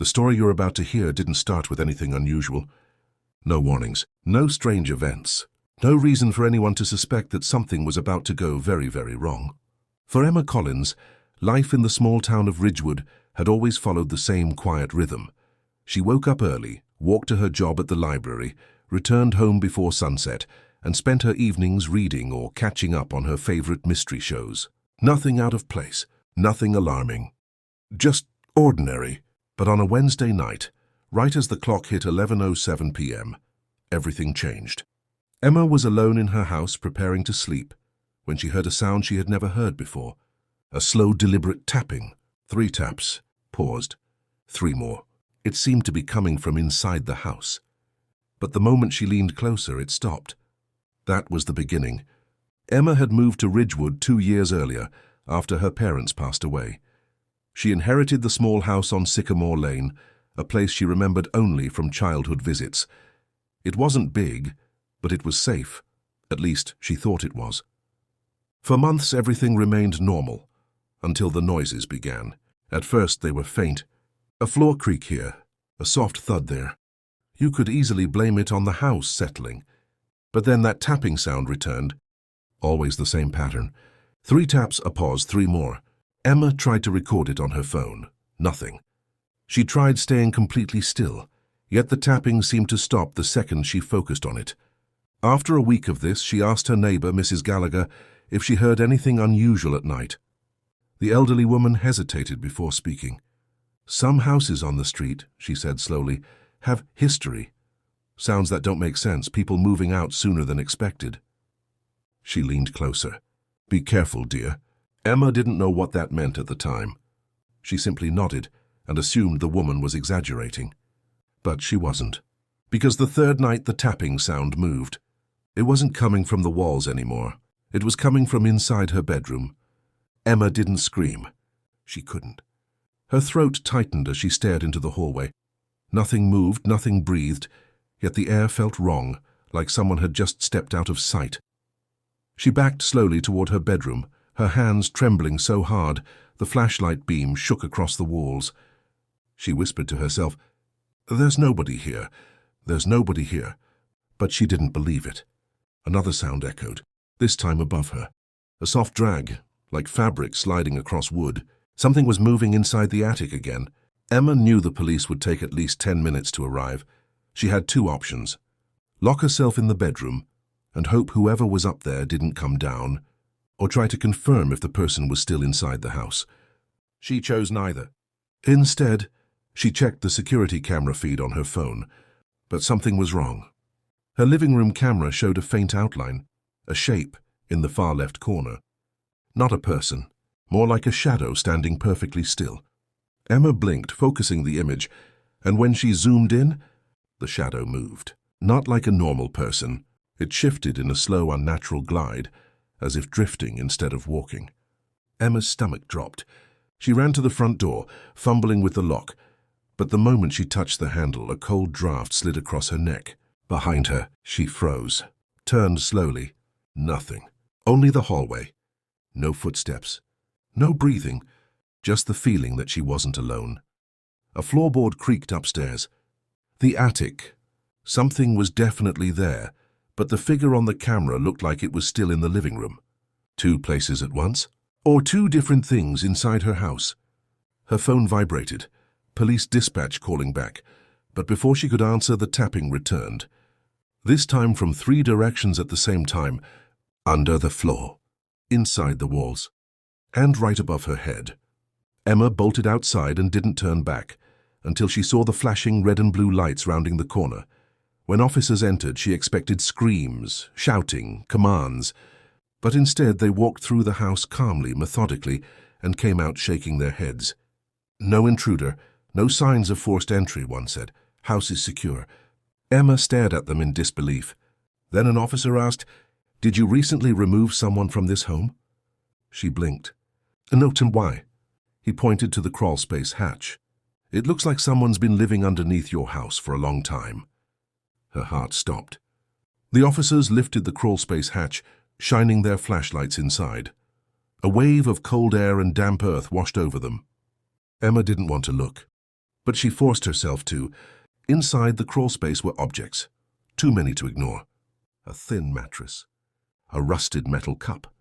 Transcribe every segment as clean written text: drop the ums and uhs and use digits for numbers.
The story you're about to hear didn't start with anything unusual. No warnings, no strange events, no reason for anyone to suspect that something was about to go very, very wrong. For Emma Collins, life in the small town of Ridgewood had always followed the same quiet rhythm. She woke up early, walked to her job at the library, returned home before sunset, and spent her evenings reading or catching up on her favorite mystery shows. Nothing out of place, nothing alarming. Just ordinary. But on a Wednesday night, right as the clock hit 11:07 p.m., everything changed. Emma was alone in her house preparing to sleep when she heard a sound she had never heard before. A slow, deliberate tapping. 3 taps. Paused. 3 more. It seemed to be coming from inside the house. But the moment she leaned closer, it stopped. That was the beginning. Emma had moved to Ridgewood 2 years earlier, after her parents passed away. She inherited the small house on Sycamore Lane, a place she remembered only from childhood visits. It wasn't big, but it was safe. At least, she thought it was. For months, everything remained normal, until the noises began. At first, they were faint. A floor creak here, a soft thud there. You could easily blame it on the house settling. But then that tapping sound returned. Always the same pattern. 3 taps, a pause, 3 more. Emma tried to record it on her phone. Nothing. She tried staying completely still, yet the tapping seemed to stop the second she focused on it. After a week of this, she asked her neighbor, Mrs. Gallagher, if she heard anything unusual at night. The elderly woman hesitated before speaking. Some houses on the street, she said slowly, have history. Sounds that don't make sense, people moving out sooner than expected. She leaned closer. Be careful, dear. Emma didn't know what that meant at the time. She simply nodded and assumed the woman was exaggerating. But she wasn't. Because the third night the tapping sound moved. It wasn't coming from the walls anymore. It was coming from inside her bedroom. Emma didn't scream. She couldn't. Her throat tightened as she stared into the hallway. Nothing moved, nothing breathed, yet the air felt wrong, like someone had just stepped out of sight. She backed slowly toward her bedroom, her hands trembling so hard the flashlight beam shook across the walls. She whispered to herself, "There's nobody here. There's nobody here." But she didn't believe it. Another sound echoed, this time above her. A soft drag, like fabric sliding across wood. Something was moving inside the attic again. Emma knew the police would take at least 10 minutes to arrive. She had 2 options. Lock herself in the bedroom and hope whoever was up there didn't come down, or try to confirm if the person was still inside the house. She chose neither. Instead, she checked the security camera feed on her phone, but something was wrong. Her living room camera showed a faint outline, a shape in the far left corner. Not a person, more like a shadow standing perfectly still. Emma blinked, focusing the image, and when she zoomed in, the shadow moved. Not like a normal person. It shifted in a slow, unnatural glide, as if drifting instead of walking. Emma's stomach dropped. She ran to the front door, fumbling with the lock, but the moment she touched the handle, a cold draft slid across her neck. Behind her, she froze, turned slowly. Nothing. Only the hallway. No footsteps. No breathing. Just the feeling that she wasn't alone. A floorboard creaked upstairs. The attic. Something was definitely there, but the figure on the camera looked like it was still in the living room. 2 places at once? Or 2 different things inside her house? Her phone vibrated. Police dispatch calling back. But before she could answer, the tapping returned. This time from 3 directions at the same time. Under the floor. Inside the walls. And right above her head. Emma bolted outside and didn't turn back, until she saw the flashing red and blue lights rounding the corner. When officers entered, she expected screams, shouting, commands. But instead they walked through the house calmly, methodically, and came out shaking their heads. No intruder, no signs of forced entry, one said. House is secure. Emma stared at them in disbelief. Then an officer asked, "Did you recently remove someone from this home?" She blinked. "No, and why?" He pointed to the crawlspace hatch. "It looks like someone's been living underneath your house for a long time." Her heart stopped. The officers lifted the crawlspace hatch, shining their flashlights inside. A wave of cold air and damp earth washed over them. Emma didn't want to look. But she forced herself to. Inside the crawlspace were objects, too many to ignore. A thin mattress, a rusted metal cup,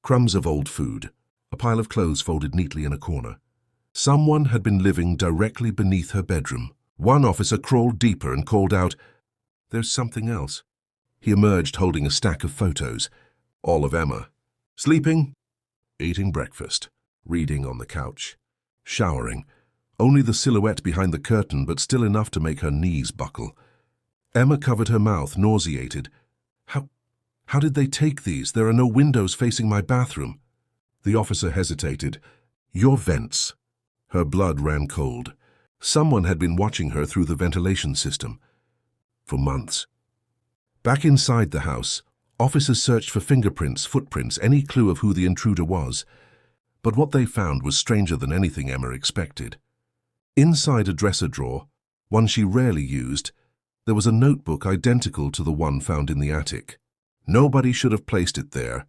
crumbs of old food, a pile of clothes folded neatly in a corner. Someone had been living directly beneath her bedroom. One officer crawled deeper and called out, "There's something else." He emerged holding a stack of photos, all of Emma. Sleeping, eating breakfast, reading on the couch, showering, only the silhouette behind the curtain but still enough to make her knees buckle. Emma covered her mouth, nauseated. How did they take these? There are no windows facing my bathroom." The officer hesitated. "Your vents." Her blood ran cold. Someone had been watching her through the ventilation system. For months. Back inside the house, officers searched for fingerprints, footprints, any clue of who the intruder was. But what they found was stranger than anything Emma expected. Inside a dresser drawer, one she rarely used, there was a notebook identical to the one found in the attic. Nobody should have placed it there.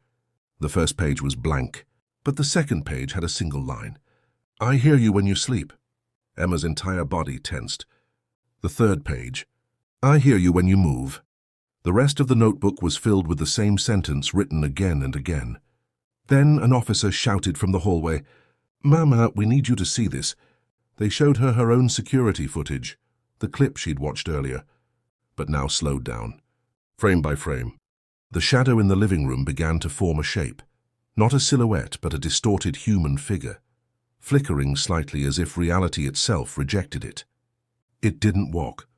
The first page was blank, but the second page had a single line. "I hear you when you sleep." Emma's entire body tensed. The third page, "I hear you when you move." The rest of the notebook was filled with the same sentence written again and again. Then an officer shouted from the hallway, "Mama, we need you to see this." They showed her her own security footage, the clip she'd watched earlier, but now slowed down, frame by frame. The shadow in the living room began to form a shape, not a silhouette but a distorted human figure, flickering slightly as if reality itself rejected it. It didn't walk.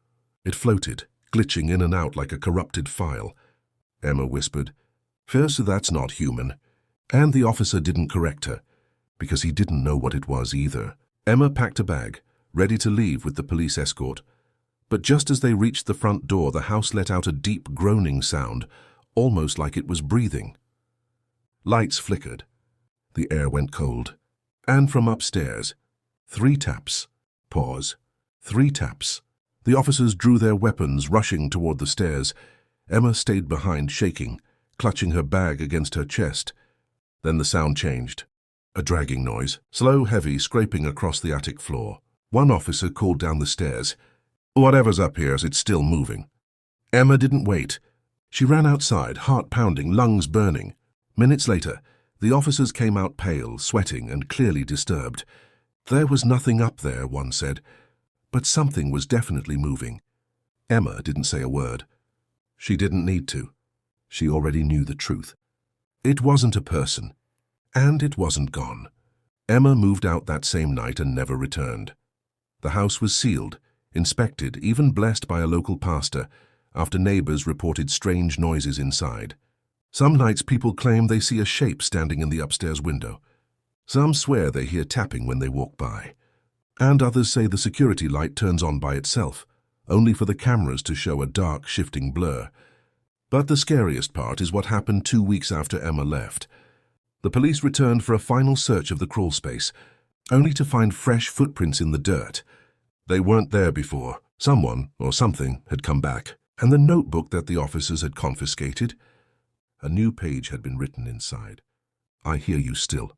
It floated, glitching in and out like a corrupted file. Emma whispered, "First, that's not human." And the officer didn't correct her, because he didn't know what it was either. Emma packed a bag, ready to leave with the police escort. But just as they reached the front door, the house let out a deep groaning sound, almost like it was breathing. Lights flickered. The air went cold. And from upstairs, 3 taps. Pause. 3 taps. The officers drew their weapons, rushing toward the stairs. Emma stayed behind, shaking, clutching her bag against her chest. Then the sound changed. A dragging noise, slow, heavy, scraping across the attic floor. One officer called down the stairs, "Whatever's up here, it's still moving." Emma didn't wait. She ran outside, heart pounding, lungs burning. Minutes later, the officers came out pale, sweating, and clearly disturbed. There was nothing up there, one said, but something was definitely moving. Emma didn't say a word. She didn't need to. She already knew the truth. It wasn't a person, and it wasn't gone. Emma moved out that same night and never returned. The house was sealed, inspected, even blessed by a local pastor, after neighbors reported strange noises inside. Some nights people claim they see a shape standing in the upstairs window. Some swear they hear tapping when they walk by. And others say the security light turns on by itself, only for the cameras to show a dark, shifting blur. But the scariest part is what happened 2 weeks after Emma left. The police returned for a final search of the crawlspace, only to find fresh footprints in the dirt. They weren't there before. Someone, or something, had come back. And the notebook that the officers had confiscated? A new page had been written inside. "I hear you still."